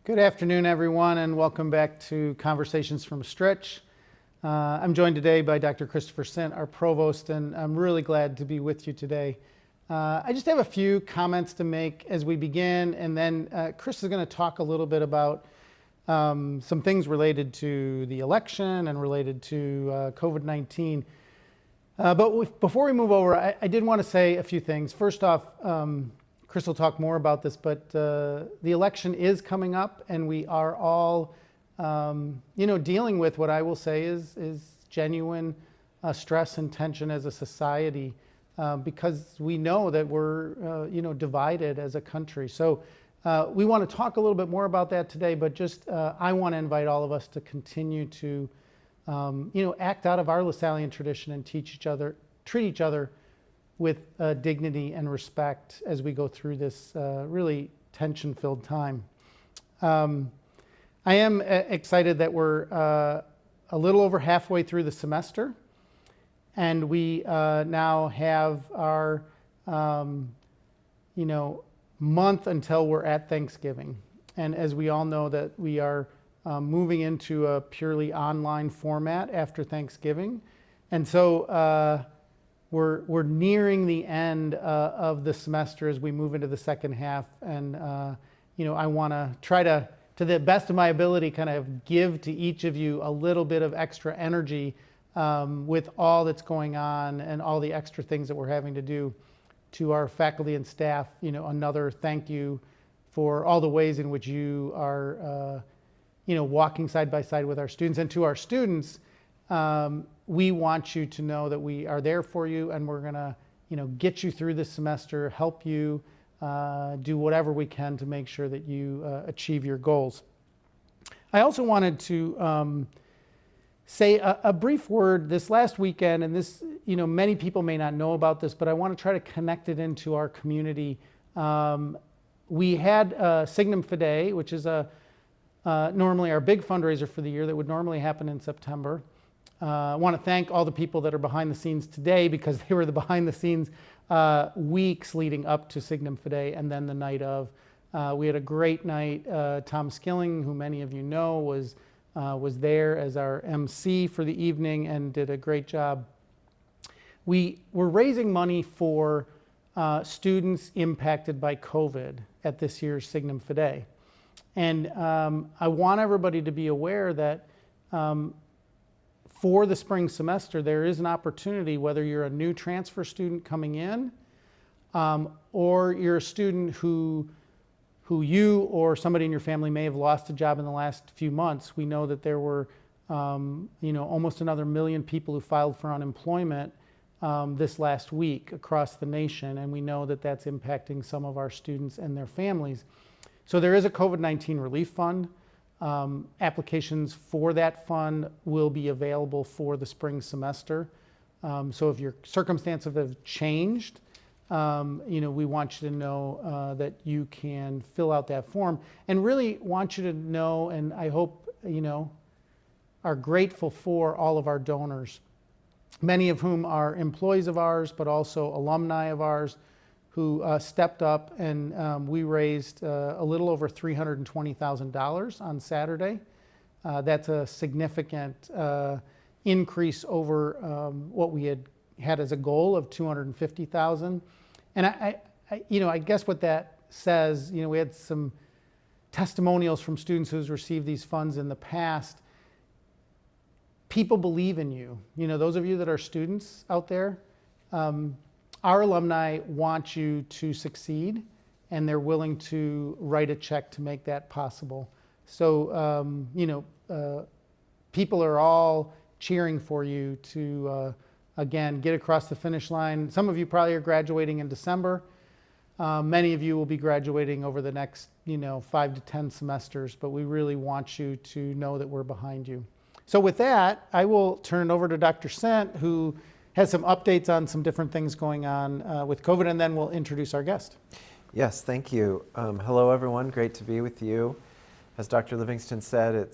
Good afternoon, everyone, and welcome back to Conversations from Stritch. I'm joined today by Dr. Christopher Sint, our provost, and I'm really glad to be with you today. I just have a few comments to make as we begin, and then Chris is going to talk a little bit about some things related to the election and related to COVID-19. But before we move over, I did want to say a few things. First off, Chris will talk more about this, but the election is coming up, and we are all, dealing with what I will say is genuine stress and tension as a society, because we know that we're, divided as a country. So we want to talk a little bit more about that today, but just I want to invite all of us to continue to, act out of our Lasallian tradition and treat each other with dignity and respect as we go through this really tension-filled time. I am excited that we're a little over halfway through the semester, and we now have our, month until we're at Thanksgiving. And as we all know, that we are moving into a purely online format after Thanksgiving. And so we're nearing the end of the semester as we move into the second half. And, I want to try to the best of my ability, kind of give to each of you a little bit of extra energy with all that's going on and all the extra things that we're having to do. To our faculty and staff, another thank you for all the ways in which you are, walking side by side with our students. And to our students, we want you to know that we are there for you, and we're going to, get you through this semester, help you do whatever we can to make sure that you achieve your goals. I also wanted to say a brief word this last weekend, and this, many people may not know about this, but I want to try to connect it into our community. We had Signum Fidei, which is normally our big fundraiser for the year that would normally happen in September. I want to thank all the people that are behind the scenes today, because they were the behind the scenes weeks leading up to Signum Fidei and then the night of. We had a great night. Tom Skilling, who many of you know, was there as our MC for the evening and did a great job. We were raising money for students impacted by COVID at this year's Signum Fidei. And I want everybody to be aware that for the spring semester, there is an opportunity, whether you're a new transfer student coming in or you're a student who you or somebody in your family may have lost a job in the last few months. We know that there were, almost another 1 million people who filed for unemployment this last week across the nation, and we know that that's impacting some of our students and their families. So there is a COVID-19 relief fund. Applications for that fund will be available for the spring semester. So if your circumstances have changed, we want you to know that you can fill out that form, and really want you to know, and I hope, are grateful for all of our donors, many of whom are employees of ours, but also alumni of ours who stepped up, and we raised a little over $320,000 on Saturday. That's a significant increase over what we had as a goal of $250,000. And I guess what that says, we had some testimonials from students who's received these funds in the past. People believe in you. Those of you that are students out there, our alumni want you to succeed, and they're willing to write a check to make that possible. So, people are all cheering for you to, again, get across the finish line. Some of you probably are graduating in December. Many of you will be graduating over the next, 5 to 10 semesters, but we really want you to know that we're behind you. So with that, I will turn it over to Dr. Sint, who has some updates on some different things going on with COVID, and then we'll introduce our guest. Yes, thank you. Hello, everyone. Great to be with you. As Dr. Livingston said,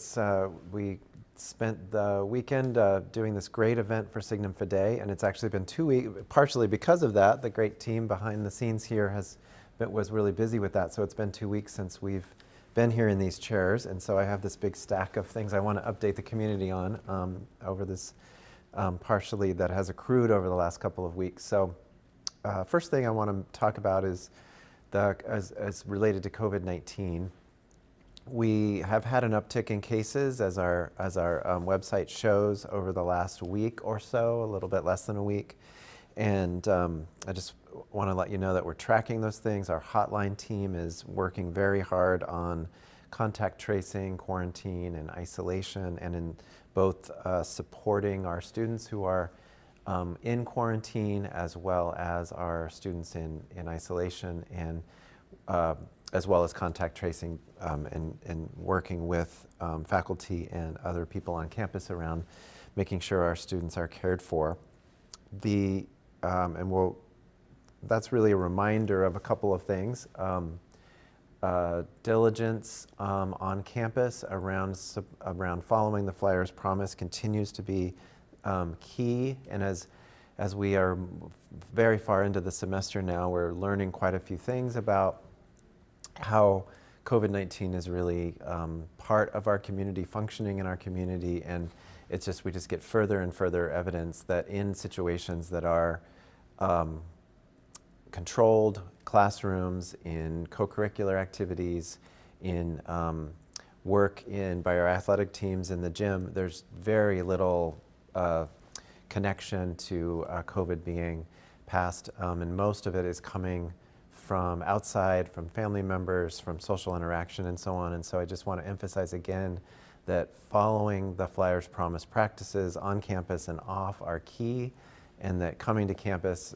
we spent the weekend doing this great event for Signum Fidei, and it's actually been 2 weeks, partially because of that. The great team behind the scenes here was really busy with that, so it's been 2 weeks since we've been here in these chairs, and so I have this big stack of things I want to update the community on over this partially that has accrued over the last couple of weeks. So first thing I want to talk about is as related to COVID-19. We have had an uptick in cases as our website shows over the last week or so, a little bit less than a week. And I just want to let you know that we're tracking those things. Our hotline team is working very hard on contact tracing, quarantine, and isolation, and in both supporting our students who are in quarantine as well as our students in isolation, and as well as contact tracing and working with faculty and other people on campus around making sure our students are cared for. That's really a reminder of a couple of things. Diligence on campus around following the flyer's promise continues to be key, and as we are very far into the semester now, we're learning quite a few things about how COVID-19 is really part of our community, functioning in our community, and we just get further and further evidence that in situations that are controlled classrooms, in co-curricular activities, in work by our athletic teams in the gym, there's very little connection to COVID being passed, and most of it is coming from outside, from family members, from social interaction, and so on. And so I just want to emphasize again that following the flyer's promise practices on campus and off are key, and that coming to campus,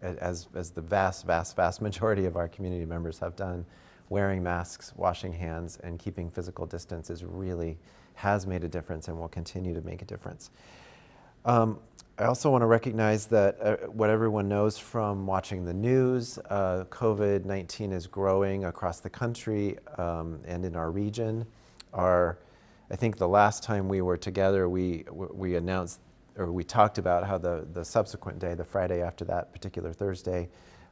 as the vast majority of our community members have done, wearing masks, washing hands, and keeping physical distance has made a difference and will continue to make a difference. I also want to recognize that what everyone knows from watching the news, COVID-19 is growing across the country and in our region. I think the last time we were together, we announced, or we talked about how the subsequent day, the Friday after that particular Thursday,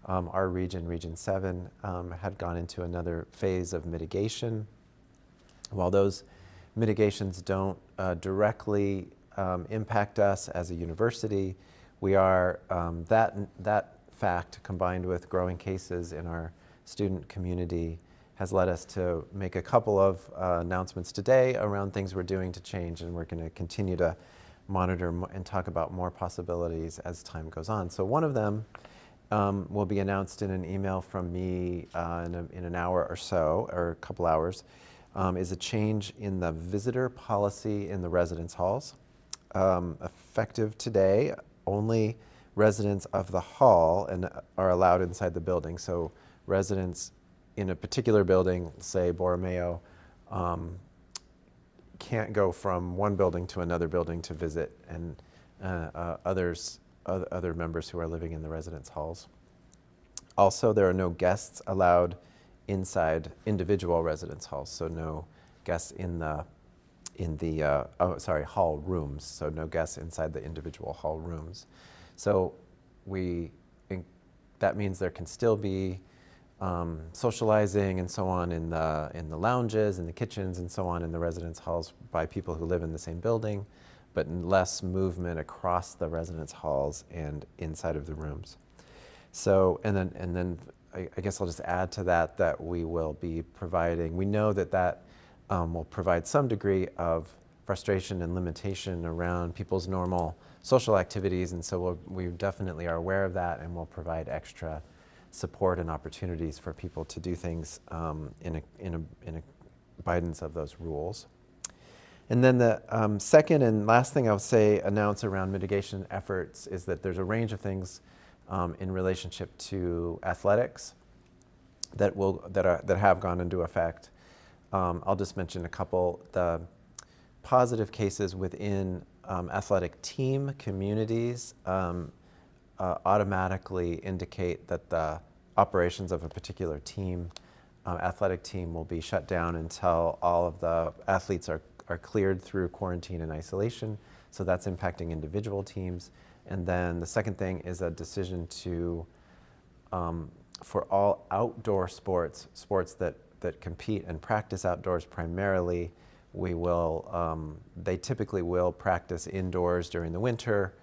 our region, Region 7, had gone into another phase of mitigation. While those mitigations don't directly impact us as a university, we are, that fact combined with growing cases in our student community has led us to make a couple of announcements today around things we're doing to change, and we're going to continue to monitor and talk about more possibilities as time goes on. So one of them will be announced in an email from me in an hour or so, or a couple hours, is a change in the visitor policy in the residence halls. Effective today, only residents of the hall are allowed inside the building. So residents in a particular building, say Borromeo, can't go from one building to another building to visit, and other members who are living in the residence halls. Also, there are no guests allowed inside individual residence halls, so no guests in the hall rooms, so no guests inside the individual hall rooms. So that means there can still be socializing and so on in the lounges, in the kitchens and so on in the residence halls by people who live in the same building, but less movement across the residence halls and inside of the rooms. So, and then I guess I'll just add to that we will be providing, we know that will provide some degree of frustration and limitation around people's normal social activities, and so we definitely are aware of that, and we'll provide extra support and opportunities for people to do things in abidance of those rules. And then the second and last thing I would announce around mitigation efforts is that there's a range of things in relationship to athletics that have gone into effect. I'll just mention a couple. The positive cases within athletic team communities automatically indicate that the operations of a particular team, athletic team, will be shut down until all of the athletes are cleared through quarantine and isolation. So that's impacting individual teams. And then the second thing is a decision to, for all outdoor sports that that compete and practice outdoors primarily, we will, they typically will practice indoors during the winter,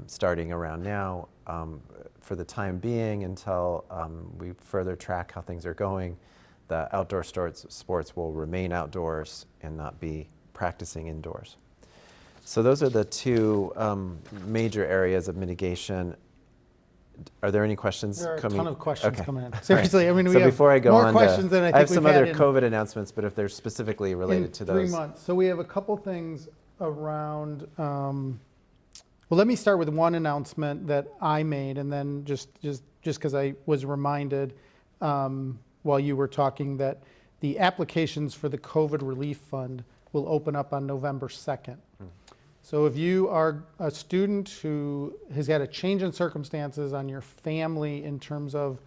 starting around now. For the time being, until we further track how things are going, the outdoor sports will remain outdoors and not be practicing indoors. So those are the two major areas of mitigation. Are there any questions There are coming? a ton of questions Okay. coming in. Seriously, I mean, we So have before I go more on questions than I think have some we've had other in, COVID announcements, but if they're specifically related to those. 3 months. So we have a couple things around. Well, let me start with one announcement that I made, and then just because I was reminded while you were talking that the applications for the COVID relief fund will open up on November 2nd. So if you are a student who has had a change in circumstances on your family in terms of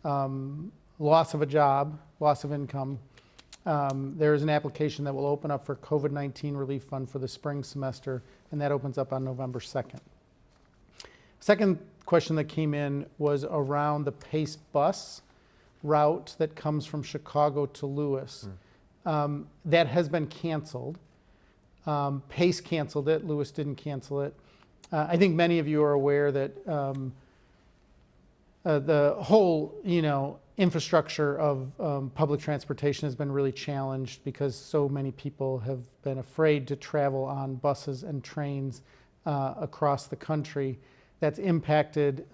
loss of a job, loss of income, there is an application that will open up for COVID-19 relief fund for the spring semester, and that opens up on November 2nd. Second question that came in was around the PACE bus route that comes from Chicago to Lewis. That has been canceled. PACE canceled it, Lewis didn't cancel it. I think many of you are aware that the whole, infrastructure of public transportation has been really challenged because so many people have been afraid to travel on buses and trains across the country. That's impacted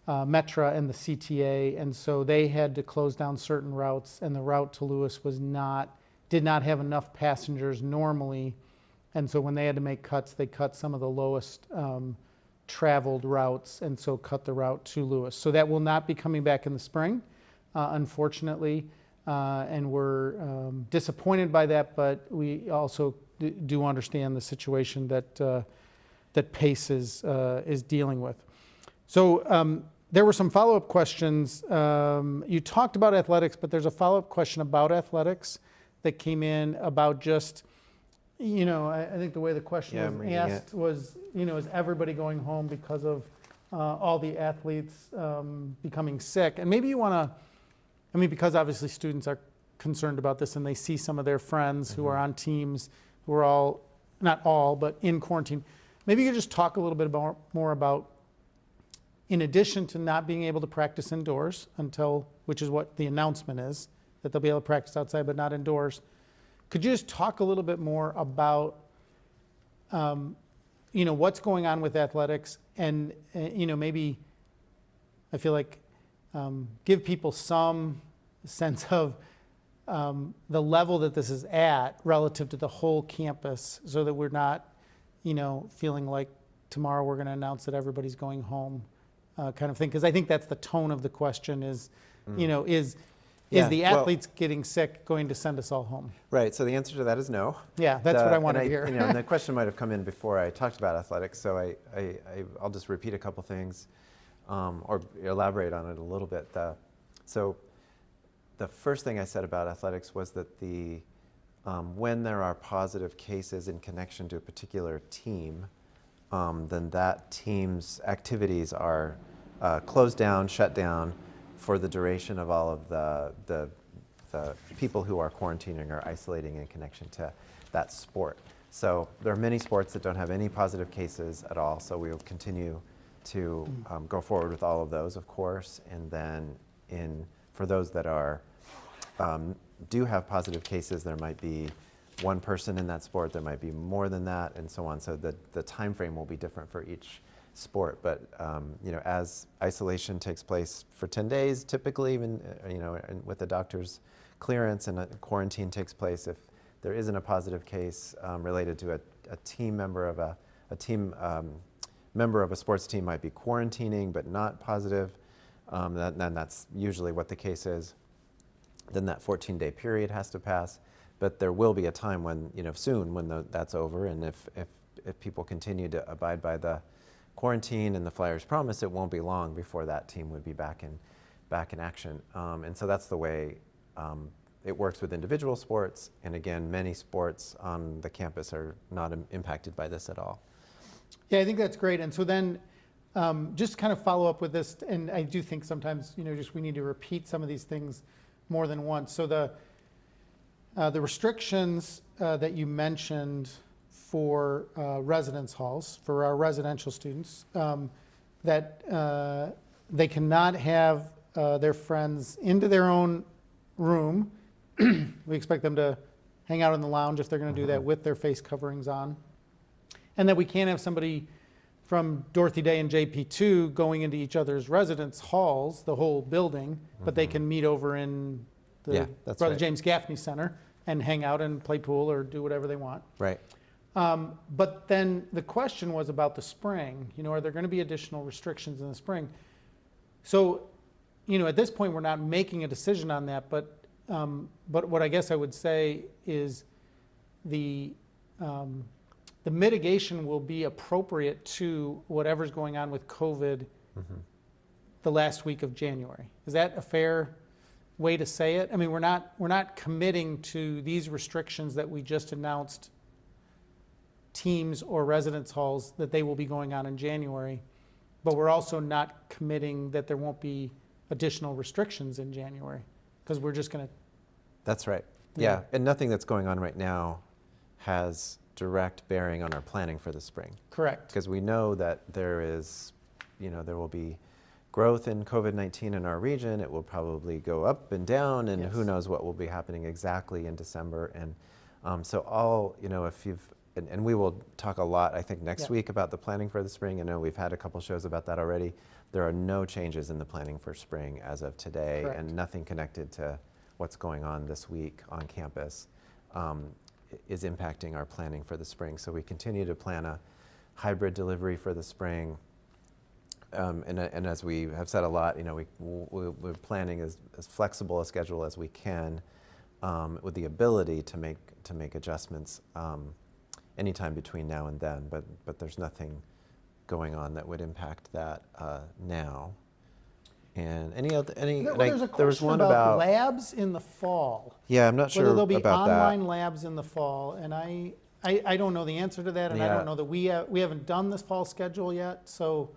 Metra and the CTA, and so they had to close down certain routes, and the route to Lewis did not have enough passengers normally, and so when they had to make cuts, they cut some of the lowest traveled routes, and so cut the route to Lewis. So that will not be coming back in the spring, unfortunately, and we're disappointed by that, but we also do understand the situation that PACE is dealing with. So there were some follow-up questions. You talked about athletics, but there's a follow-up question about athletics that came in about just, I think the way the question was asked was, is everybody going home because of all the athletes becoming sick? And maybe you want to, because obviously students are concerned about this and they see some of their friends who are on teams who are all, not all, but in quarantine. Maybe you could just talk a little bit more about, in addition to not being able to practice indoors which is what the announcement is, that they'll be able to practice outside but not indoors. Could you just talk a little bit more about, what's going on with athletics and, maybe I feel like give people some sense of the level that this is at relative to the whole campus so that we're not, feeling like tomorrow we're going to announce that everybody's going home kind of thing. Because I think that's the tone of the question is, is the athletes getting sick going to send us all home? Right, so the answer to that is no. Yeah, that's what I wanted to hear. And the question might have come in before I talked about athletics, so I'll just repeat a couple things or elaborate on it a little bit. So the first thing I said about athletics was that when there are positive cases in connection to a particular team, then that team's activities are closed down, shut down for the duration of all of the people who are quarantining or isolating in connection to that sport. So there are many sports that don't have any positive cases at all, so we will continue to go forward with all of those, of course, and then for those that are do have positive cases, there might be one person in that sport, there might be more than that, and so on. So the time frame will be different for each sport. But as isolation takes place for 10 days, typically, even and with the doctor's clearance, and a quarantine takes place if there isn't a positive case related to a team member of a member of a sports team might be quarantining but not positive. Then that's usually what the case is. Then that 14-day period has to pass. But there will be a time when, soon when that's over, and if people continue to abide by the quarantine and the Flyers promise, it won't be long before that team would be back in action. And so that's the way it works with individual sports. And again, many sports on the campus are not impacted by this at all. Yeah, I think that's great. And so then just kind of follow up with this, and I do think sometimes, just we need to repeat some of these things more than once. So the restrictions that you mentioned for residence halls, for our residential students, that they cannot have their friends into their own room. We expect them to hang out in the lounge if they're going to do that with their face coverings on. And that we can't have somebody from Dorothy Day and JP2 going into each other's residence halls, the whole building, but they can meet over in the Brother James Gaffney Center and hang out and play pool or do whatever they want. Right. But then the question was about the spring. Are there going to be additional restrictions in the spring? So, at this point, we're not making a decision on that. But what I guess I would say is the mitigation will be appropriate to whatever's going on with COVID the last week of January. Is that a fair way to say it? I mean, we're not committing to these restrictions that we just announced, teams or residence halls, that they will be going on in January, but we're also not committing that there won't be additional restrictions in January, because we're just going to. That's right. Yeah, and nothing that's going on right now has direct bearing on our planning for the spring. Correct. Because we know that there is, there will be growth in COVID-19 in our region. It will probably go up and down, and who knows what will be happening exactly in December. And so all, if you've, and we will talk a lot, I think, next week about the planning for the spring. I know we've had a couple shows about that already. There are no changes in the planning for spring as of today. Correct. And nothing connected to what's going on this week on campus is impacting our planning for the spring. So we continue to plan a hybrid delivery for the spring. And as we have said a lot, we're planning as flexible a schedule as we can, with the ability to make adjustments anytime between now and then. But there's nothing going on that would impact that now. And there's a question about labs in the fall. Yeah, I'm not sure whether there'll be about that. online labs in the fall, and I don't know the answer to that, and I don't know that we haven't done this fall schedule yet. So.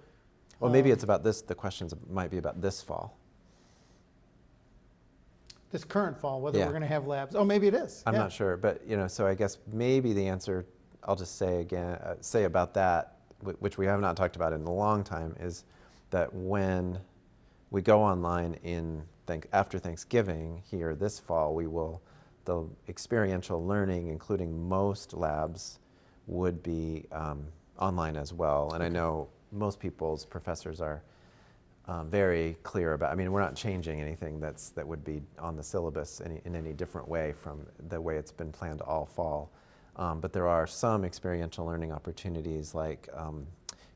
Well, maybe it's about this. The questions might be about this fall. This current fall, whether we're going to have labs. Oh, maybe it is. I'm not sure, but so I guess maybe the answer, I'll just say again, say about that, which we have not talked about in a long time, is that when we go online after Thanksgiving here this fall, the experiential learning, including most labs, would be online as well. And I know most people's professors are very clear about. I mean, we're not changing anything that would be on the syllabus in any different way from the way it's been planned all fall. But there are some experiential learning opportunities, like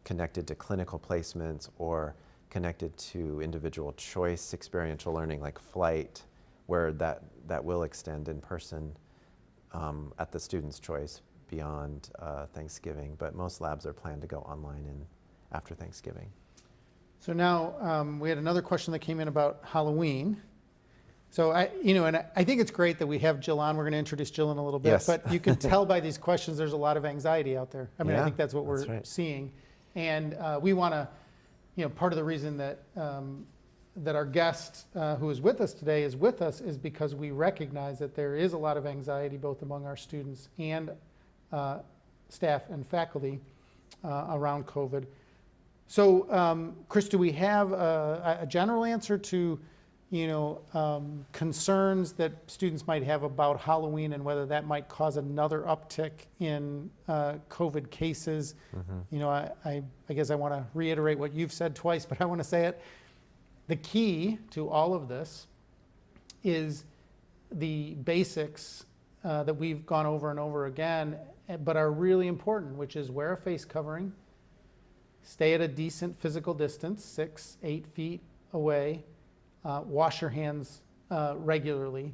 connected to clinical placements or connected to individual choice experiential learning, like flight, where that will extend in person at the student's choice beyond Thanksgiving. But most labs are planned to go online after Thanksgiving. So now we had another question that came in about Halloween. So I think it's great that we have Jill on. We're going to introduce Jill in a little bit. Yes. But you can tell by these questions there's a lot of anxiety out there. I mean, I think that's what we're seeing. And we want to, part of the reason that that our guest who is with us today is with us is because we recognize that there is a lot of anxiety both among our students and staff and faculty around COVID. So, Chris, do we have a general answer to, concerns that students might have about Halloween and whether that might cause another uptick in COVID cases? I guess I want to reiterate what you've said twice, but I want to say it. The key to all of this is the basics that we've gone over and over again, but are really important, which is wear a face covering, stay at a decent physical distance, 6-8 feet away, wash your hands regularly,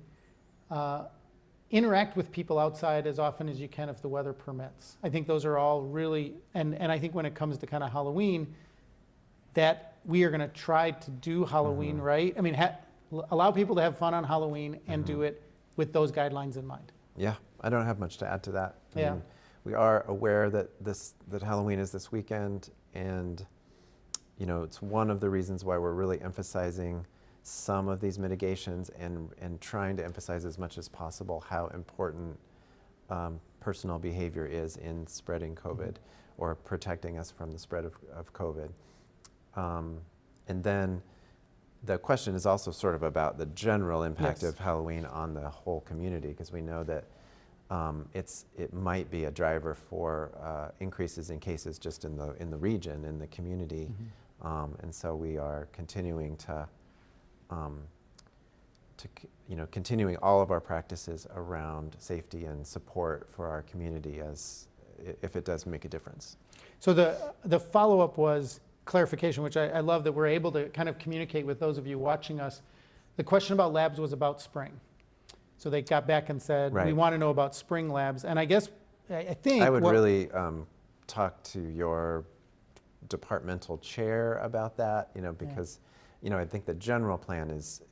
interact with people outside as often as you can if the weather permits. I think those are all really, and I think when it comes to kind of Halloween, that we are going to try to do Halloween right. I mean, allow people to have fun on Halloween and do it with those guidelines in mind. Yeah, I don't have much to add to that. I Yeah. mean, we are aware that Halloween is this weekend, and it's one of the reasons why we're really emphasizing some of these mitigations and trying to emphasize as much as possible how important personal behavior is in spreading COVID or protecting us from the spread of COVID. And then the question is also sort of about the general impact of Halloween on the whole community, because we know that it might be a driver for increases in cases just in the region, in the community. And so we are continuing to continuing all of our practices around safety and support for our community as if it does make a difference. So the follow-up was clarification, which I love that we're able to kind of communicate with those of you watching us. The question about labs was about spring. So they got back and said, we want to know about spring labs. And I guess, I think... I would really talk to your departmental chair about that, because I think the general plan is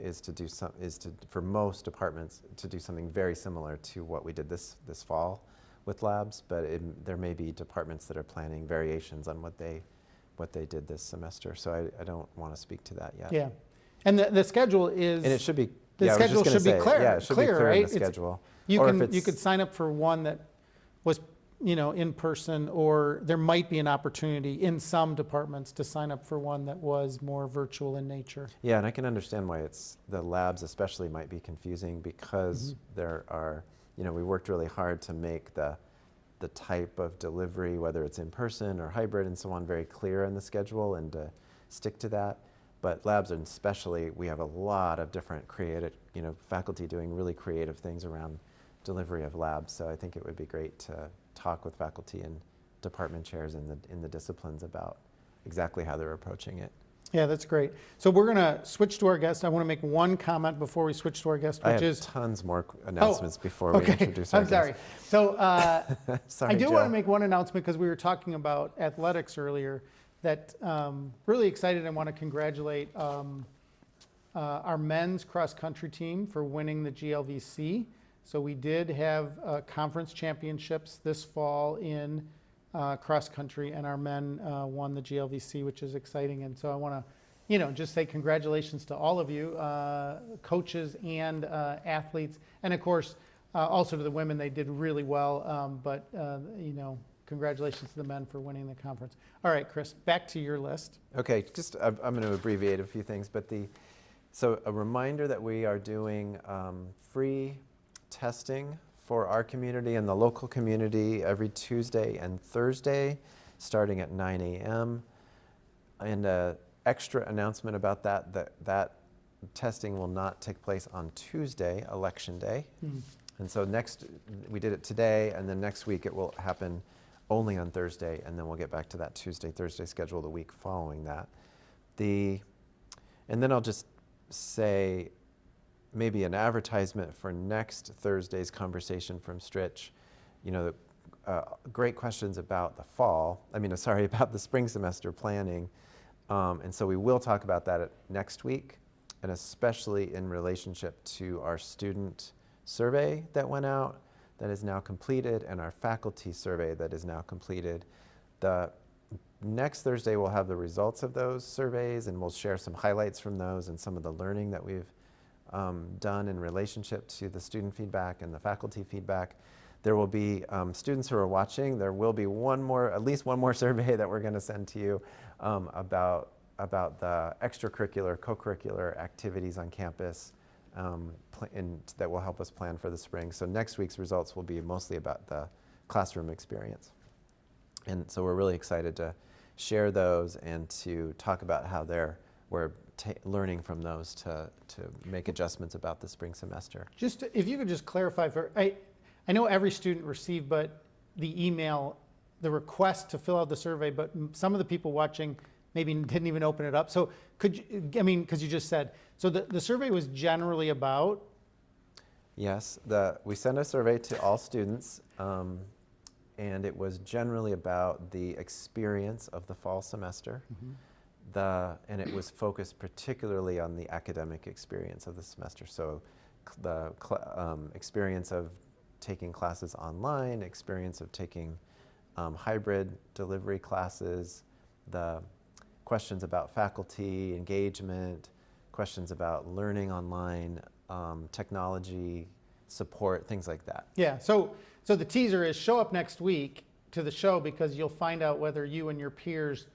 for most departments to do something very similar to what we did this fall with labs, but there may be departments that are planning variations on what they did this semester. So I don't want to speak to that yet. Yeah, and the schedule is... And it should be... The schedule should be clear. Yeah, it should be clear right? in the schedule. You could sign up for one that was in person, or there might be an opportunity in some departments to sign up for one that was more virtual in nature. Yeah, and I can understand why the labs especially might be confusing, because there are, we worked really hard to make the type of delivery, whether it's in person or hybrid and so on, very clear in the schedule and to stick to that. But labs, and especially, we have a lot of different creative, faculty doing really creative things around delivery of labs. So I think it would be great to talk with faculty and department chairs in the disciplines about exactly how they're approaching it. Yeah, that's great. So we're going to switch to our guest. I want to make one comment before we switch to our guest, which is... I have tons more announcements before we introduce our guest. I'm sorry. So sorry, I do Jill. want to make one announcement, because we were talking about athletics earlier, that really excited and want to congratulate our men's cross-country team for winning the GLVC. So we did have conference championships this fall in cross-country, and our men won the GLVC, which is exciting. And so I want to, just say congratulations to all of you, coaches and athletes. And of course, also to the women, they did really well. But congratulations to the men for winning the conference. All right, Chris, back to your list. Okay, I'm going to abbreviate a few things, but so a reminder that we are doing free testing for our community and the local community every Tuesday and Thursday, starting at 9 a.m. And an extra announcement about that testing will not take place on Tuesday, Election Day. And so we did it today, and then next week it will happen only on Thursday, and then we'll get back to that Tuesday-Thursday schedule the week following that. And then I'll just say maybe an advertisement for next Thursday's conversation from Stritch. Great questions about about the spring semester planning. And so we will talk about that next week, and especially in relationship to our student survey that went out, that is now completed, and our faculty survey that is now completed. The next Thursday we'll have the results of those surveys, and we'll share some highlights from those and some of the learning that we've done in relationship to the student feedback and the faculty feedback. There will be students who are watching. There will be at least one more survey that we're going to send to you about the extracurricular, co-curricular activities on campus. And that will help us plan for the spring. So next week's results will be mostly about the classroom experience. And so we're really excited to share those and to talk about how we're learning from those to make adjustments about the spring semester. Just if you could just clarify I know every student received the email, the request to fill out the survey, but some of the people watching maybe didn't even open it up. So because you just said, so the survey was generally about? Yes, we sent a survey to all students, and it was generally about the experience of the fall semester. And it was focused particularly on the academic experience of the semester. So the experience of taking classes online, experience of taking hybrid delivery classes, the questions about faculty engagement, questions about learning online, technology, support, things like that. Yeah, so the teaser is show up next week to the show, because you'll find out whether you and your peers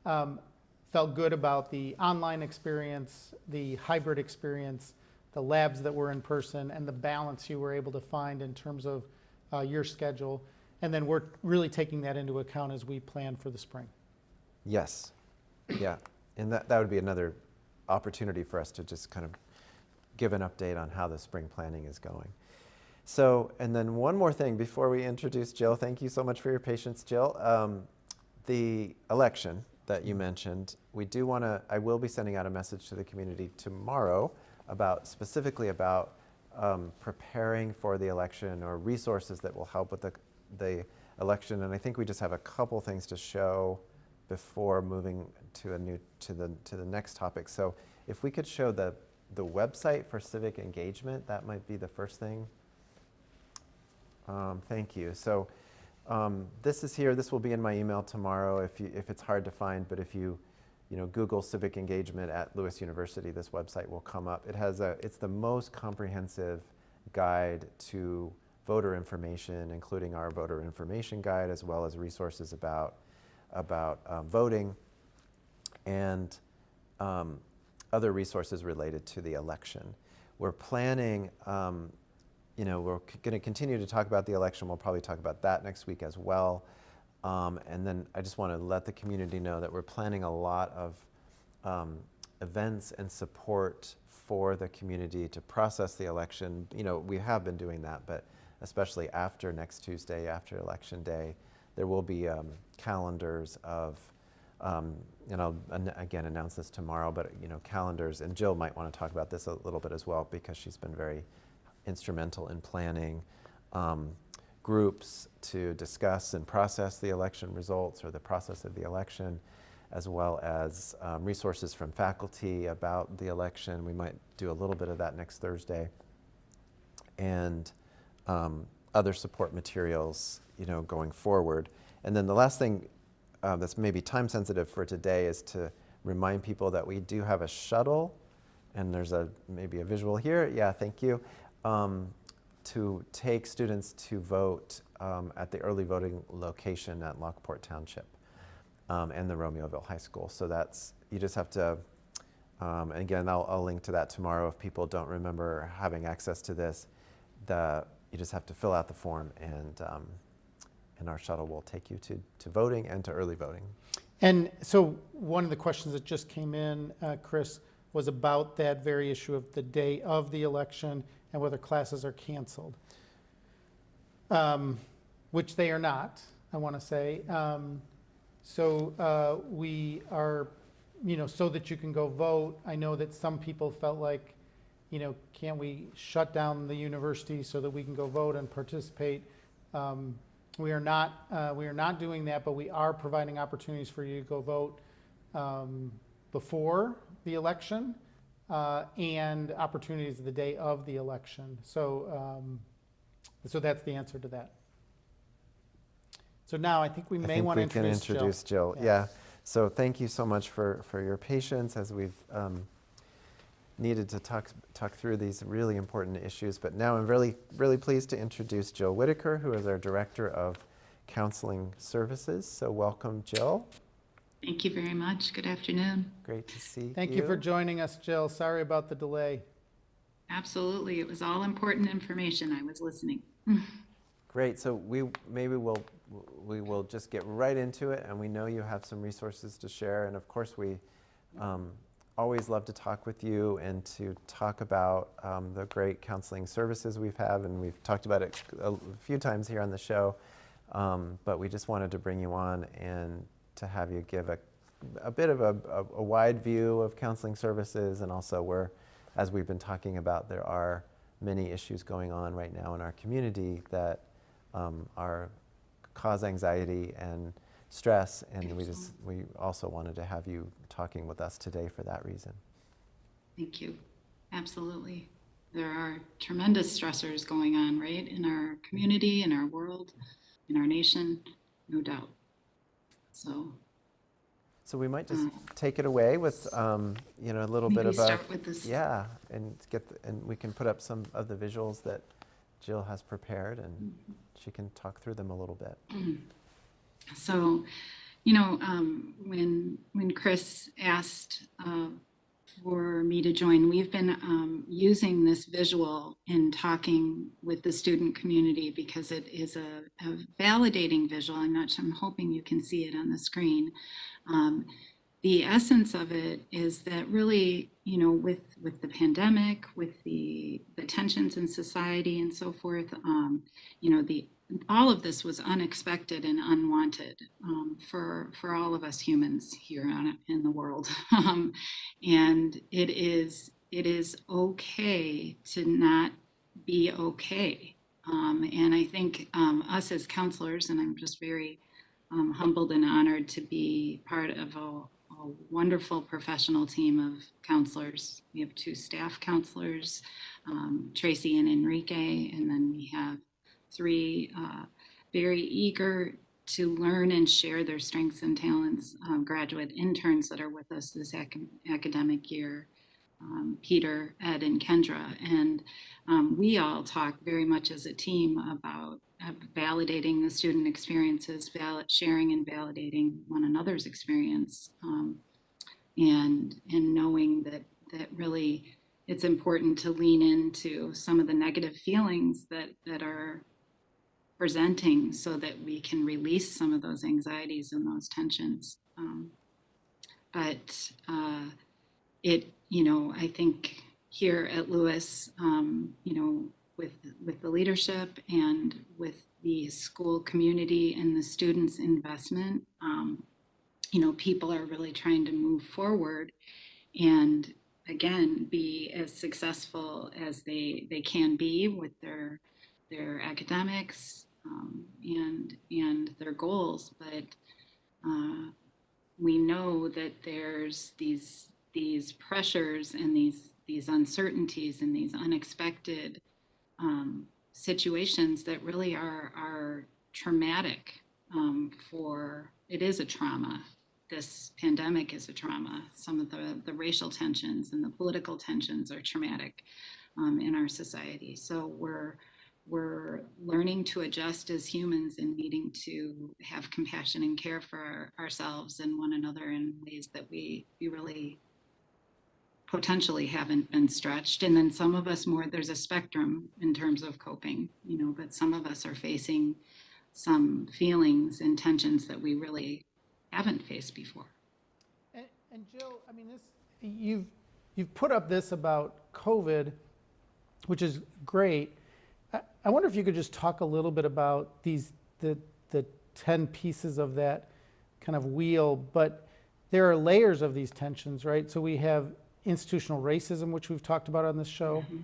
felt good about the online experience, the hybrid experience, the labs that were in person, and the balance you were able to find in terms of your schedule. And then we're really taking that into account as we plan for the spring. Yes, yeah, and that would be another opportunity for us to just kind of give an update on how the spring planning is going. So, and then one more thing before we introduce Jill. Thank you so much for your patience, Jill. The election that you mentioned, I will be sending out a message to the community tomorrow specifically about preparing for the election, or resources that will help with the election. And I think we just have a couple things to show before moving to the next topic. So if we could show the website for civic engagement, that might be the first thing. Thank you. So this is here. This will be in my email tomorrow if it's hard to find, but if you Google civic engagement at Lewis University, this website will come up. It's the most comprehensive guide to voter information, including our voter information guide, as well as resources about voting and other resources related to the election. We're planning, we're going to continue to talk about the election. We'll probably talk about that next week as well. And then I just want to let the community know that we're planning a lot of events and support for the community to process the election. We have been doing that, but especially after next Tuesday, after Election Day, there will be calendars of, and I'll again announce this tomorrow, but calendars, and Jill might want to talk about this a little bit as well, because she's been very instrumental in planning groups to discuss and process the election results, or the process of the election, as well as resources from faculty about the election. We might do a little bit of that next Thursday. And other support materials, going forward. And then the last thing that's maybe time sensitive for today is to remind people that we do have a shuttle, and there's maybe a visual here. Yeah, thank you. To take students to vote at the early voting location at Lockport Township and the Romeoville High School. So you just have to, and again, I'll link to that tomorrow if people don't remember having access to this. You just have to fill out the form, and our shuttle will take you to voting and to early voting. And so one of the questions that just came in, Chris, was about that very issue of the day of the election and whether classes are canceled, which they are not, I want to say. So we are, so that you can go vote. I know that some people felt like, can't we shut down the university so that we can go vote and participate? We are not doing that, but we are providing opportunities for you to go vote before the election and opportunities the day of the election. So, so that's the answer to that. So now I think we may want to introduce Jill. Yes. Yeah. So thank you so much for your patience as we've needed to talk through these really important issues. But now I'm really, really pleased to introduce Jill Whitaker, who is our Director of Counseling Services. So welcome, Jill. Thank you very much. Good afternoon. Great to see you. Thank you for joining us, Jill. Sorry about the delay. Absolutely. It was all important information. I was listening. Great. So we will just get right into it, and we know you have some resources to share. And of course, we always love to talk with you and to talk about the great counseling services we've had, and we've talked about it a few times here on the show. But we just wanted to bring you on and to have you give a bit of a wide view of counseling services, and also as we've been talking about, there are many issues going on right now in our community that cause anxiety and stress, and we also wanted to have you talking with us today for that reason. Thank you. Absolutely. There are tremendous stressors going on, right, in our community, in our world, in our nation, no doubt. So So we might just take it away with, you know, a little bit Maybe of a, start with this. yeah, and and we can put up some of the visuals that Jill has prepared, and she can talk through them a little bit. So, you know, when Chris asked for me to join, we've been using this visual in talking with the student community because it is a validating visual. I'm hoping you can see it on the screen. The essence of it is that really, you know, with the pandemic, with the tensions in society and so forth, you know, all of this was unexpected and unwanted for all of us humans here in the world, and it is okay to not be okay, and I think us as counselors, and I'm just very humbled and honored to be part of a wonderful professional team of counselors. We have 2 staff counselors, Tracy and Enrique, and then we have 3 very eager to learn and share their strengths and talents graduate interns that are with us this academic year, Peter, Ed, and Kendra. And we all talk very much as a team about validating the student experiences, sharing and validating one another's experience, and knowing that really it's important to lean into some of the negative feelings that are presenting so that we can release some of those anxieties and those tensions. But you know, I think here at Lewis, you know, with the leadership and with the school community and the students' investment, you know, people are really trying to move forward and again be as successful as they can be with their academics, and their goals. But we know that there's these pressures and these uncertainties and these unexpected situations that really are traumatic. For it is a trauma. This pandemic is a trauma. Some of the racial tensions and the political tensions are traumatic in our society. So we're learning to adjust as humans and needing to have compassion and care for ourselves and one another in ways that we really potentially haven't been stretched. And then some of us more, there's a spectrum in terms of coping, you know, but some of us are facing some feelings and tensions that we really haven't faced before. And Jill, I mean, you've put up this about COVID, which is great. I wonder if you could just talk a little bit about the 10 pieces of that kind of wheel, but there are layers of these tensions, right? So we have institutional racism, which we've talked about on this show. Mm-hmm.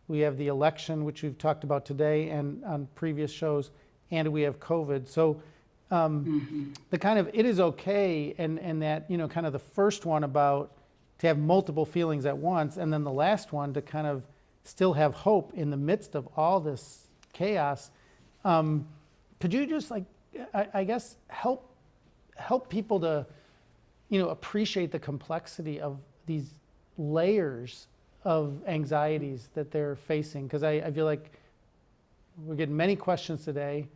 We have the election, which we've talked about today and on previous shows, and we have COVID. So the kind of it is okay, and that, you know, kind of the first one about to have multiple feelings at once, and then the last one to kind of still have hope in the midst of all this chaos. Could you just, like, I guess, help people to, you know, appreciate the complexity of these layers of anxieties that they're facing? Because I feel like we're getting many questions today,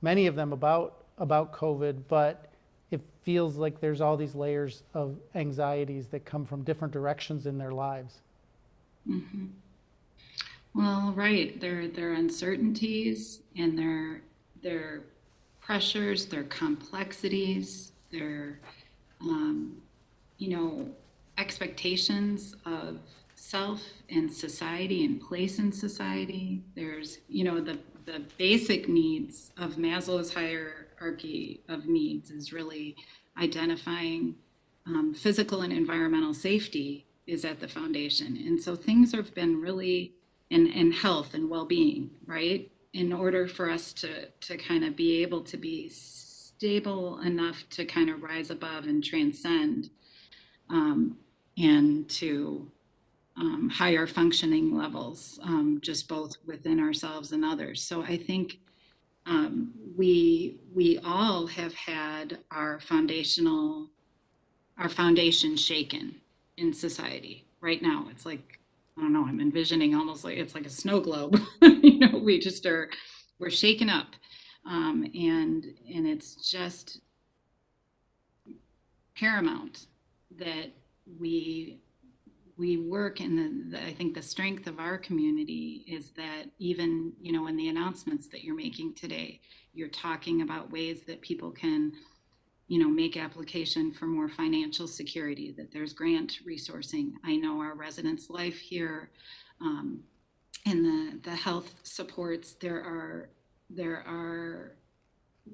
many of them about COVID, but it feels like there's all these layers of anxieties that come from different directions in their lives. Mm-hmm. Well, right. There are uncertainties and their pressures, their complexities, their you know, expectations of self and society and place in society. There's, you know, the basic needs of Maslow's hierarchy of needs is really identifying physical and environmental safety is at the foundation. And so things have been really in health and well-being, right? In order for us to kind of be able to be stable enough to kind of rise above and transcend and to higher functioning levels, just both within ourselves and others. So I think we all have had our foundational our foundation shaken in society right now. It's like, I don't know, I'm envisioning almost like it's like a snow globe. We're shaken up. And it's just paramount that we work in I think the strength of our community is that even, in the announcements that you're making today, you're talking about ways that people can, make application for more financial security, that there's grant resourcing. I know our residents' life here, and the health supports, there are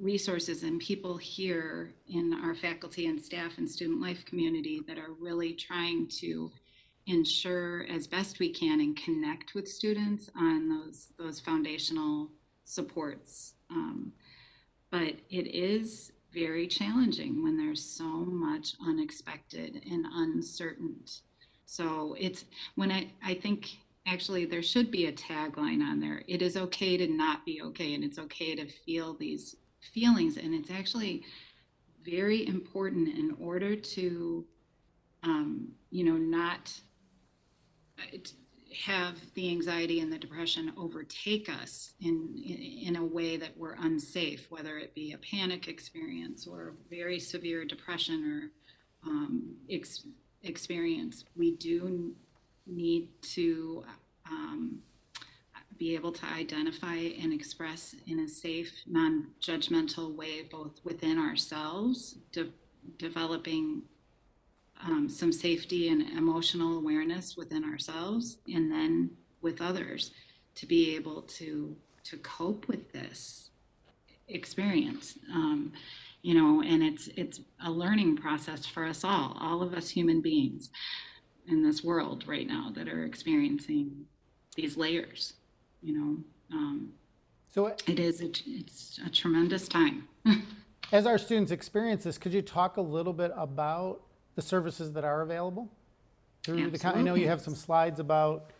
resources and people here in our faculty and staff and student life community that are really trying to ensure as best we can and connect with students on those foundational supports. But it is very challenging when there's so much unexpected and uncertain. So it's when I think actually there should be a tagline on there. It is okay to not be okay, and it's okay to feel these feelings. And it's actually very important in order to, not have the anxiety and the depression overtake us in a way that we're unsafe, whether it be a panic experience or very severe depression or experience. We do need to be able to identify and express in a safe, non-judgmental way, both within ourselves, developing some safety and emotional awareness within ourselves, and then with others, to be able to cope with this experience. And it's a learning process for us all of us human beings in this world right now that are experiencing these layers. So It's a tremendous time. as our students experience this, could you talk a little bit about the services that are available through I know you have some slides about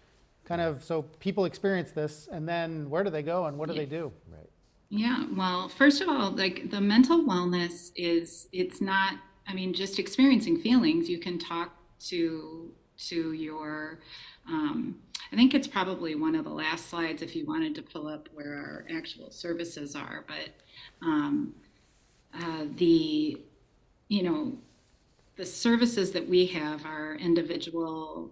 kind of, so people experience this, and then where do they go and what do they do? Right. Yeah, well, first of all, like the mental wellness it's not, just experiencing feelings. You can talk to your, I think it's probably one of the last slides if you wanted to pull up where our actual services are, but the services that we have are individual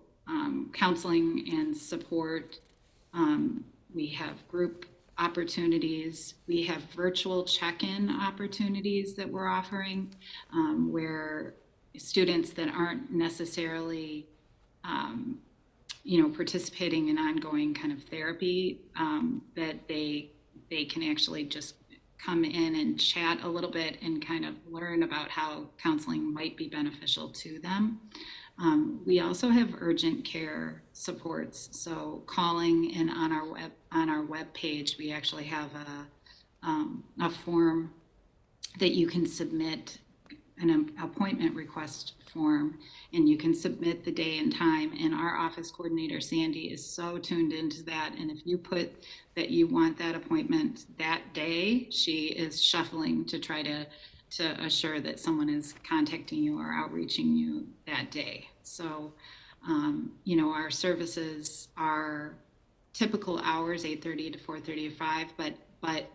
counseling and support. We have group opportunities. We have virtual check-in opportunities that we're offering, where students that aren't necessarily, participating in ongoing kind of therapy, that they can actually just come in and chat a little bit and kind of learn about how counseling might be beneficial to them. We also have urgent care supports. So calling, and on our web page, we actually have a form that you can submit, an appointment request form, and you can submit the day and time. And our office coordinator, Sandy, is so tuned into that. And if you put that you want that appointment that day, she is shuffling to try to assure that someone is contacting you or outreaching you that day. So, our services are typical hours, 8:30 to 4:35, but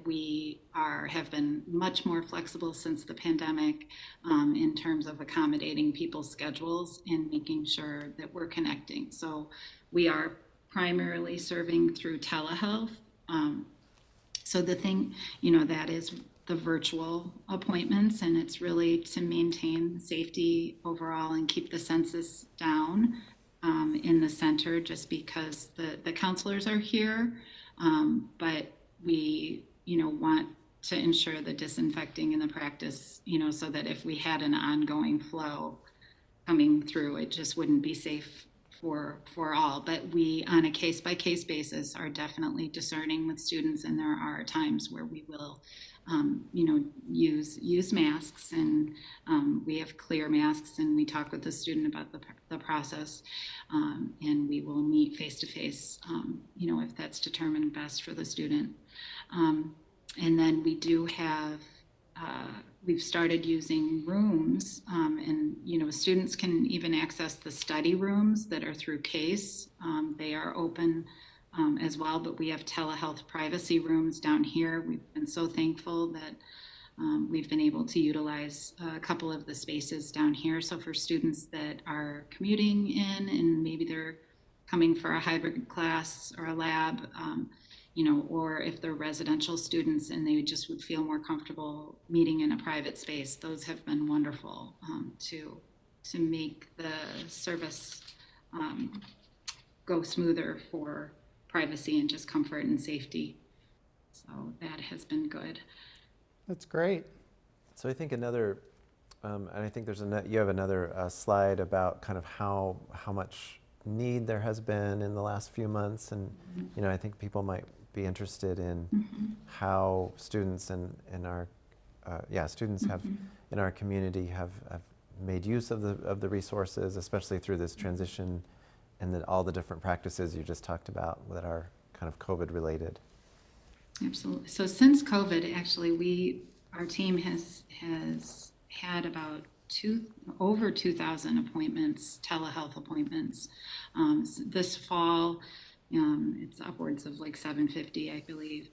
we have been much more flexible since the pandemic, in terms of accommodating people's schedules and making sure that we're connecting. So we are primarily serving through telehealth. So the thing, that is the virtual appointments, and it's really to maintain safety overall and keep the census down in the center, just because the counselors are here, but we, want to ensure the disinfecting and the practice, so that if we had an ongoing flow coming through, it just wouldn't be safe for all. But we, on a case-by-case basis, are definitely discerning with students, and there are times where we will use masks, and we have clear masks, and we talk with the student about the process, and we will meet face-to-face, if that's determined best for the student. And then we do have we've started using rooms, and students can even access the study rooms that are through CASE. They are open as well, but we have telehealth privacy rooms down here. We've been so thankful that we've been able to utilize a couple of the spaces down here. So for students that are commuting in and maybe they're coming for a hybrid class or a lab, or if they're residential students and they just would feel more comfortable meeting in a private space, those have been wonderful to make the service go smoother for privacy and just comfort and safety. So that has been good. That's great. So I think another, and I think you have another slide about kind of how much need there has been in the last few months, and I think people might be interested in how students in our students have in our community have made use of the resources, especially through this transition, and then all the different practices you just talked about that are kind of COVID related. Absolutely. So since COVID, actually, our team has had about over 2,000 appointments, telehealth appointments. This fall, it's upwards of like 750, I believe.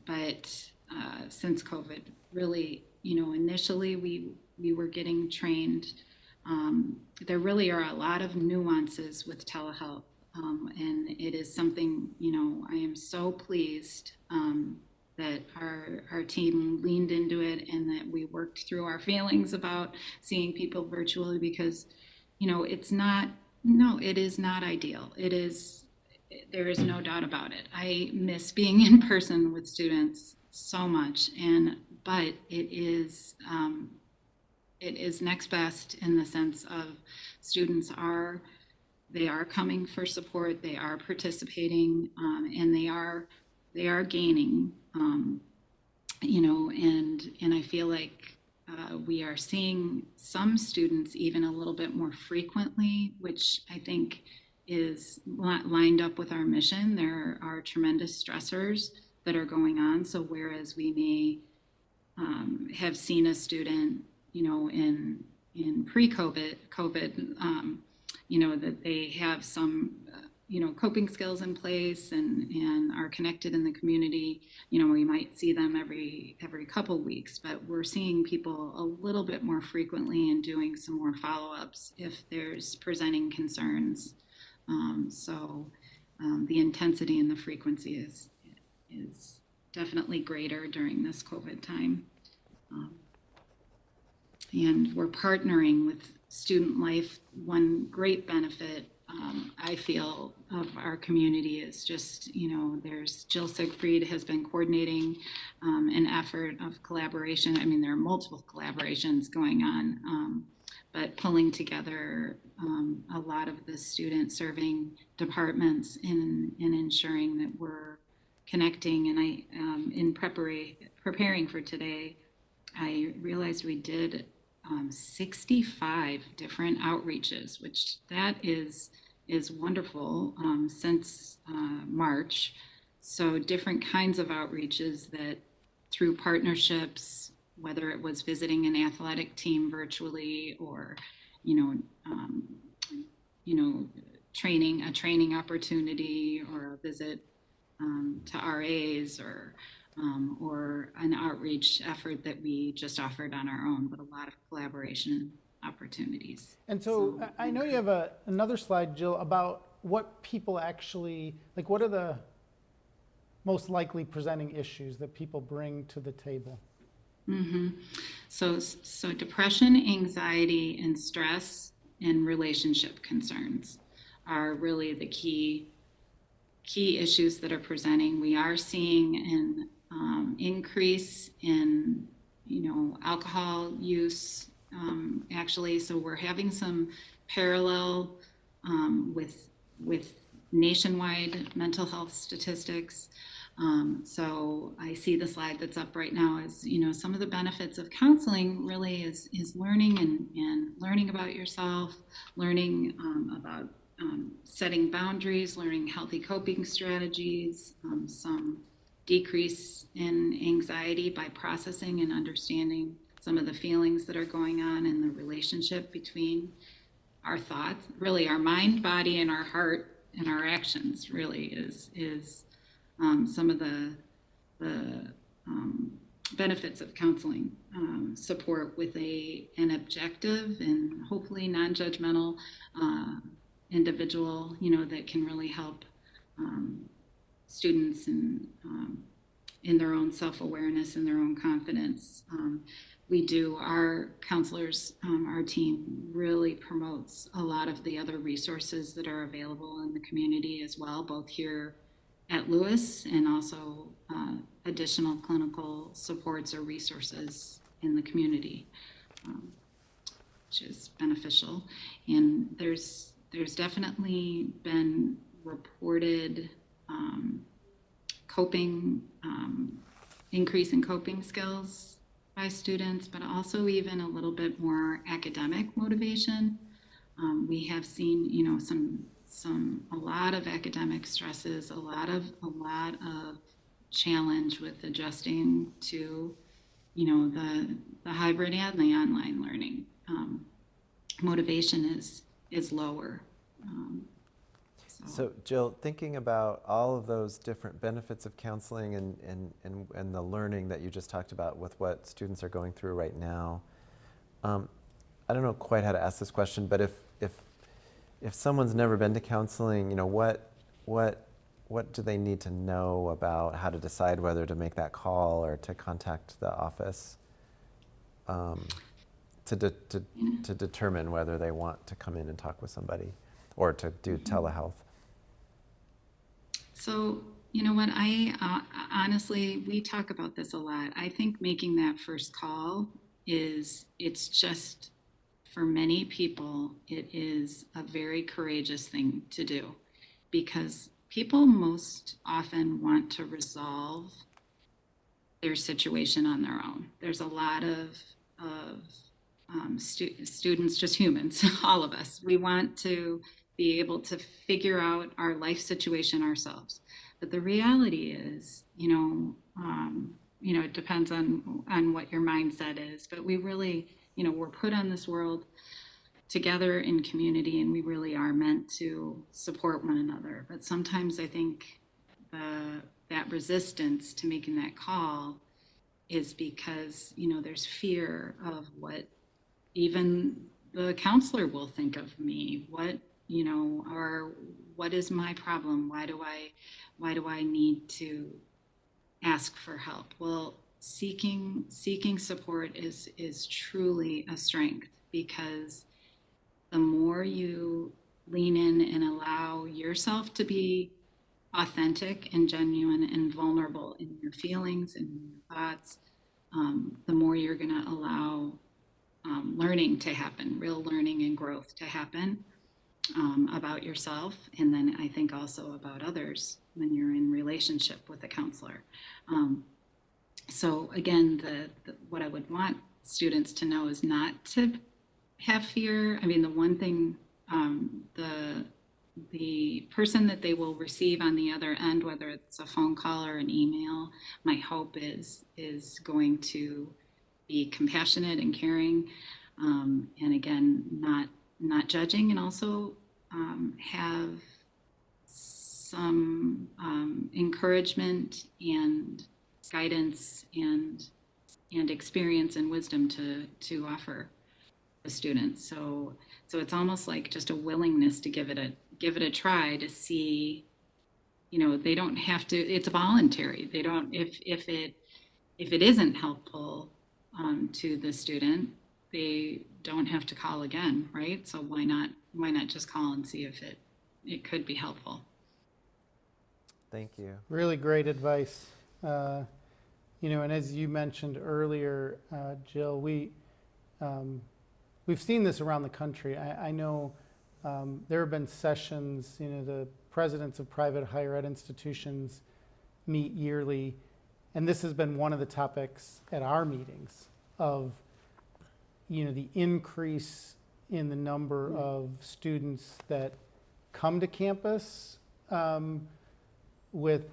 But since COVID, really, initially we were getting trained. There really are a lot of nuances with telehealth. And it is something, I am so pleased that our team leaned into it and that we worked through our feelings about seeing people virtually, because, it is not ideal. There is no doubt about it. I miss being in person with students so much, but it is next best in the sense of students are coming for support, they are participating, and they are gaining, and I feel like we are seeing some students even a little bit more frequently, which I think is lined up with our mission. There are tremendous stressors that are going on. So whereas we may have seen a student, in pre-COVID, that they have some, coping skills in place and are connected in the community. We might see them every couple weeks, but we're seeing people a little bit more frequently and doing some more follow-ups if there's presenting concerns. So the intensity and the frequency is definitely greater during this COVID time. And we're partnering with Student Life. One great benefit I feel of our community is just, there's Jill Siegfried has been coordinating an effort of collaboration. I mean, there are multiple collaborations going on, but pulling together a lot of the student serving departments in ensuring that we're connecting. And in preparing for today, I realized we did 65 different outreaches, which that is wonderful since March. So different kinds of outreaches that through partnerships, whether it was visiting an athletic team virtually or, a training opportunity or a visit to RAs or an outreach effort that we just offered on our own, but a lot of collaboration opportunities. And so I know you have another slide, Jill, about what people actually, like what are the most likely presenting issues that people bring to the table? Mm-hmm. So depression, anxiety, and stress and relationship concerns are really the key issues that are presenting. We are seeing an increase in, alcohol use, actually. So we're having some parallel with nationwide mental health statistics. So I see the slide that's up right now is, some of the benefits of counseling really is learning and learning about yourself, learning about setting boundaries, learning healthy coping strategies, some decrease in anxiety by processing and understanding some of the feelings that are going on and the relationship between our thoughts, really our mind, body, and our heart and our actions really is some of the benefits of counseling support with an objective and hopefully non-judgmental individual, that can really help students in their own self-awareness and their own confidence. Our counselors, our team really promotes a lot of the other resources that are available in the community as well, both here at Lewis and also additional clinical supports or resources in the community, which is beneficial. And there's definitely been reported increase in coping skills by students, but also even a little bit more academic motivation. We have seen, a lot of academic stresses, a lot of challenge with adjusting to, the hybrid and the online learning. Motivation is lower. So Jill, thinking about all of those different benefits of counseling and the learning that you just talked about with what students are going through right now, I don't know quite how to ask this question, but if someone's never been to counseling, what do they need to know about how to decide whether to make that call or to contact the office to determine whether they want to come in and talk with somebody or to do telehealth? So, you know what, honestly, we talk about this a lot. I think making that first call it's just, for many people, it is a very courageous thing to do because people most often want to resolve their situation on their own. There's a lot of students, just humans, all of us. We want to be able to figure out our life situation ourselves. But the reality is, it depends on what your mindset is. But we really, we're put on this world together in community, and we really are meant to support one another. But sometimes I think that resistance to making that call is because, there's fear of what even the counselor will think of me, or what is my problem? Why do I need to ask for help? Well, seeking support is truly a strength, because the more you lean in and allow yourself to be authentic and genuine and vulnerable in your feelings and your thoughts, the more you're going to allow learning to happen, real learning and growth to happen about yourself, and then I think also about others when you're in relationship with a counselor. So again, what I would want students to know is not to have fear. I mean, the one thing, the person that they will receive on the other end, whether it's a phone call or an email, my hope is going to be compassionate and caring, and again, not judging, and also have some encouragement and guidance and experience and wisdom to offer the students. So it's almost like just a willingness to give it a try to see. They don't have to. It's voluntary. They don't. If it isn't helpful to the student, they don't have to call again, right? So why not just call and see if it could be helpful. Thank you. Really great advice. And as you mentioned earlier, Jill, we've seen this around the country. I know there have been sessions, the presidents of private higher ed institutions meet yearly, and this has been one of the topics at our meetings of, the increase in the number of students that come to campus with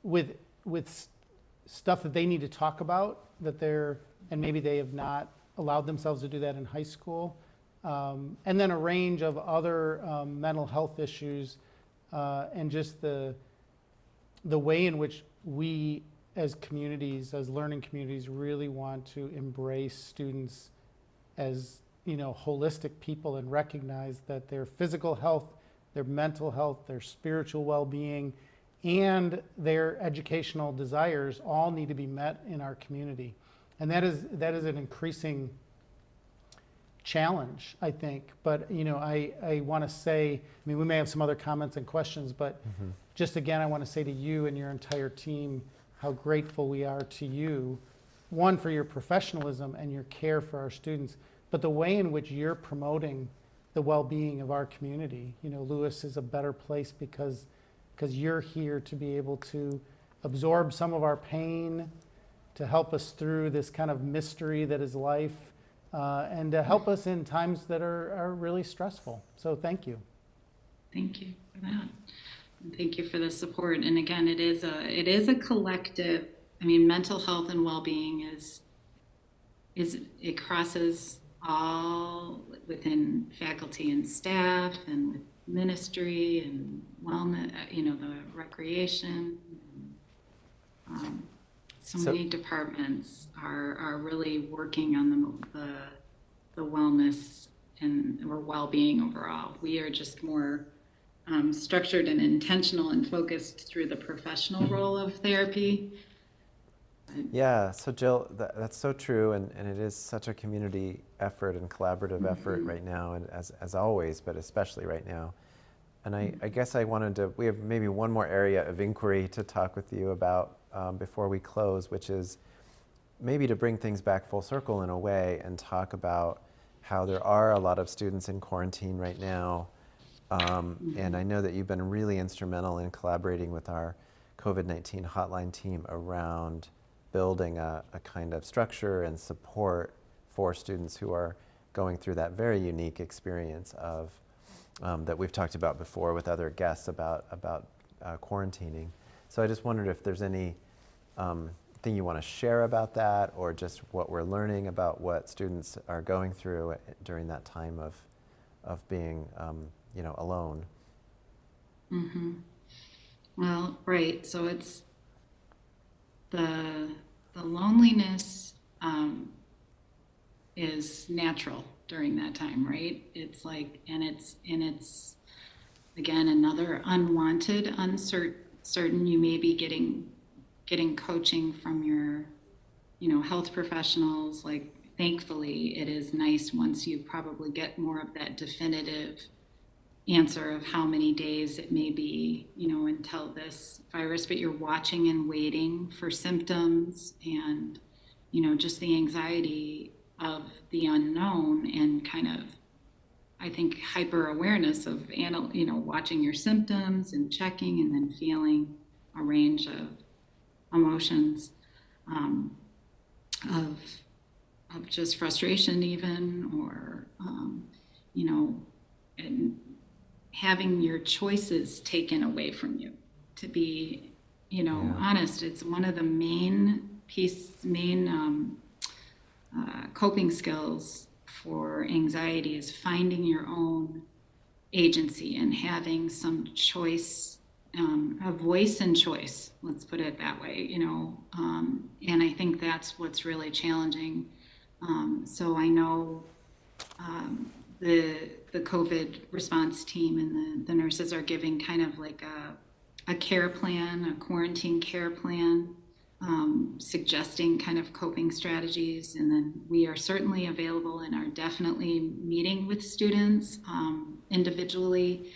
with stuff that they need to talk about and maybe they have not allowed themselves to do that in high school. And then a range of other mental health issues and just the way in which we as communities, as learning communities, really want to embrace students as holistic people and recognize that their physical health, their mental health, their spiritual well-being, and their educational desires all need to be met in our community. And that is an increasing challenge, I think. But I want to say, we may have some other comments and questions, but just again, I want to say to you and your entire team how grateful we are to you, one, for your professionalism and your care for our students, but the way in which you're promoting the well-being of our community. Lewis is a better place because you're here to be able to absorb some of our pain, to help us through this kind of mystery that is life, and to help us in times that are really stressful. So thank you. Thank you for that. And thank you for the support. And again, it is a collective. Mental health and well-being it crosses all within faculty and staff and with ministry and wellness, the recreation. So many departments are really working on the wellness or well-being overall. We are just more structured and intentional and focused through the professional role of therapy. Yeah, so Jill, that's so true, and it is such a community effort and collaborative effort right now, and as always, but especially right now. And I guess we have maybe one more area of inquiry to talk with you about before we close, which is maybe to bring things back full circle in a way and talk about how there are a lot of students in quarantine right now. And I know that you've been really instrumental in collaborating with our COVID-19 hotline team around building a kind of structure and support for students who are going through that very unique experience of that we've talked about before with other guests about quarantining. So I just wondered if there's any thing you want to share about that, or just what we're learning about what students are going through during that time of being alone. Mm-hmm. Well, right. So it's the loneliness is natural during that time, right? It's like, and it's again another unwanted, uncertain. You may be getting coaching from your, health professionals. Like, thankfully, it is nice once you probably get more of that definitive answer of how many days it may be, until this virus, but you're watching and waiting for symptoms and, just the anxiety of the unknown and kind of, I think, hyper awareness of, watching your symptoms and checking and then feeling a range of emotions, of just frustration even, or, and having your choices taken away from you. To be, honest, it's one of the main coping skills for anxiety is finding your own agency and having some choice, a voice and choice, let's put it that way, and I think that's what's really challenging. So I know the COVID response team and the nurses are giving kind of like a care plan, a quarantine care plan, suggesting kind of coping strategies. And then we are certainly available and are definitely meeting with students individually,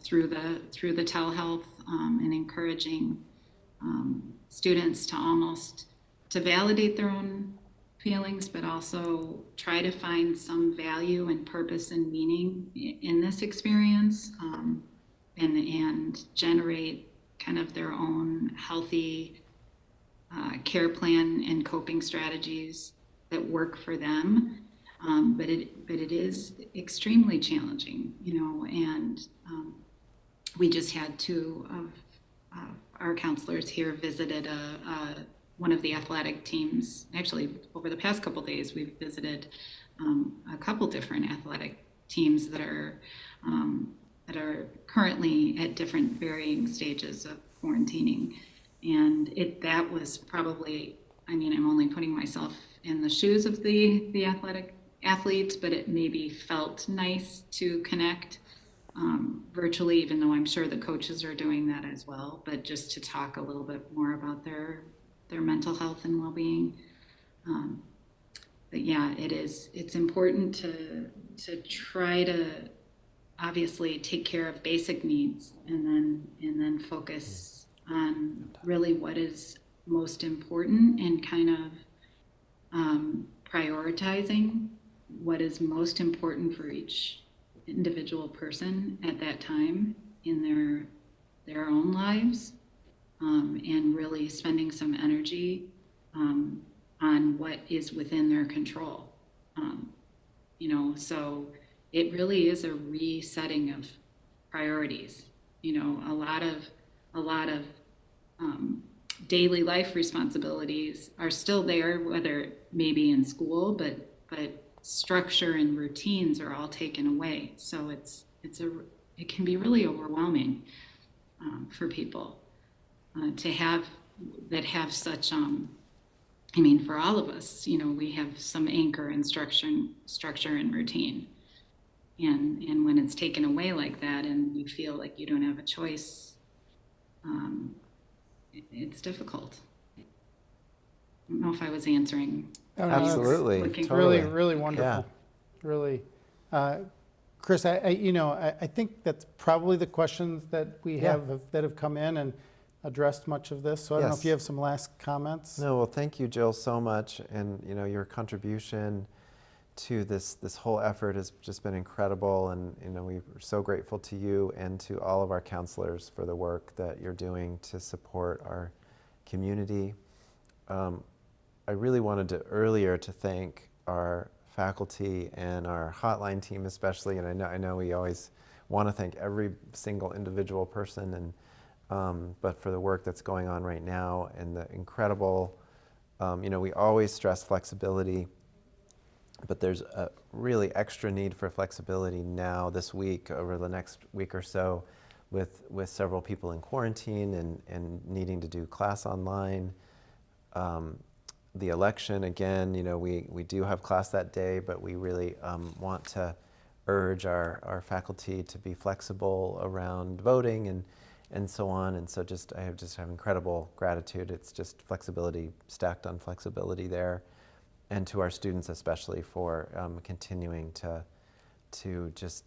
through the telehealth, and encouraging students to validate their own feelings, but also try to find some value and purpose and meaning in this experience, and generate kind of their own healthy care plan and coping strategies that work for them. But it is extremely challenging, and we just had two of our counselors here visited one of the athletic teams. Actually, over the past couple days, we've visited a couple different athletic teams that are currently at different varying stages of quarantining. And that was probably, I mean, I'm only putting myself in the shoes of the athletic athletes, but it maybe felt nice to connect virtually, even though I'm sure the coaches are doing that as well, but just to talk a little bit more about their mental health and well-being. But yeah, it's important to try to obviously take care of basic needs and then focus on really what is most important and kind of prioritizing what is most important for each individual person at that time in their own lives, and really spending some energy on what is within their control. So it really is a resetting of priorities. A lot of daily life responsibilities are still there, whether maybe in school, but structure and routines are all taken away. So it can be really overwhelming for people to have such. For all of us, we have some anchor and structure and routine, and when it's taken away like that, and you feel like you don't have a choice, it's difficult. I don't know if I was answering. Absolutely. Really, really wonderful. Yeah. Really. Chris, I think that's probably the questions that we have that have come in and addressed much of this. So I don't know if you have some last comments. No, well, thank you, Jill, so much. And, your contribution to this whole effort has just been incredible. And, we're so grateful to you and to all of our counselors for the work that you're doing to support our community. I really wanted earlier to thank our faculty and our hotline team especially, and I know we always want to thank every single individual person, but for the work that's going on right now and the incredible, we always stress flexibility, but there's a really extra need for flexibility now this week, over the next week or so, with several people in quarantine and needing to do class online. The election, again, we do have class that day, but we really want to urge our faculty to be flexible around voting and so on. And so I have incredible gratitude. It's just flexibility stacked on flexibility there. And to our students especially for continuing to just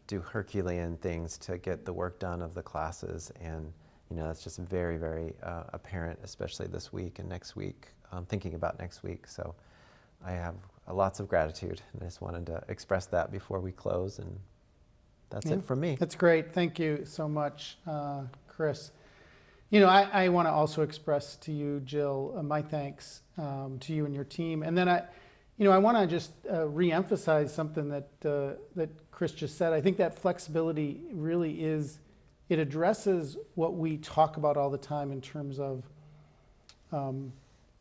do Herculean things to get the work done of the classes. And it's just very, very apparent, especially this week and next week, thinking about next week. So I have lots of gratitude, and I just wanted to express that before we close, and that's it from me. That's great. Thank you so much, Chris. I want to also express to you, Jill, my thanks to you and your team. And then I want to just reemphasize something that Chris just said. I think that flexibility really it addresses what we talk about all the time in terms of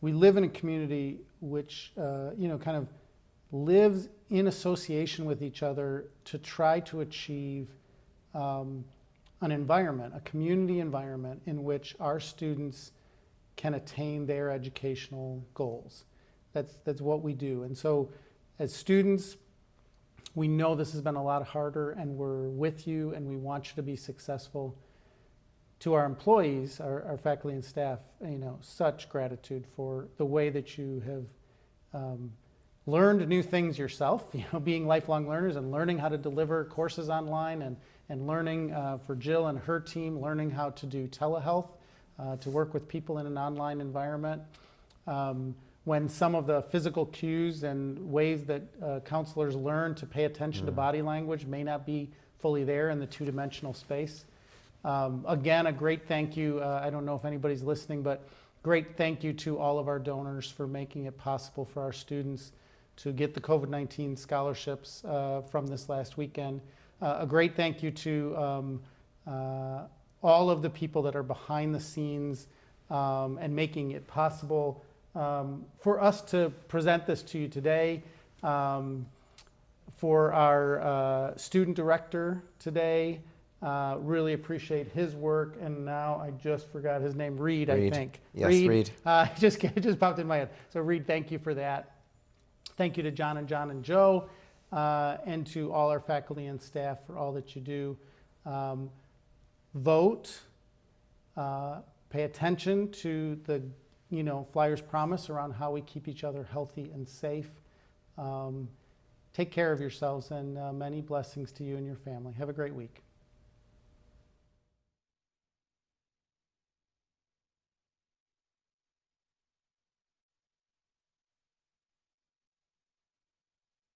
we live in a community which kind of lives in association with each other to try to achieve an environment, a community environment in which our students can attain their educational goals. That's what we do. And so as students, we know this has been a lot harder, and we're with you, and we want you to be successful. To our employees, our faculty and staff, such gratitude for the way that you have learned new things yourself, being lifelong learners and learning how to deliver courses online, and learning for Jill and her team, learning how to do telehealth, to work with people in an online environment. When some of the physical cues and ways that counselors learn to pay attention to body language may not be fully there in the two-dimensional space. Again, a great thank you. I don't know if anybody's listening, but great thank you to all of our donors for making it possible for our students to get the COVID-19 scholarships from this last weekend. A great thank you to all of the people that are behind the scenes and making it possible for us to present this to you today. For our student director today, really appreciate his work. And now I just forgot his name, Reed. I think. Yes, Reed. It just popped in my head. So Reed, thank you for that. Thank you to John and Joe, and to all our faculty and staff for all that you do. Vote, pay attention to the Flyers promise around how we keep each other healthy and safe. Take care of yourselves, and many blessings to you and your family. Have a great week.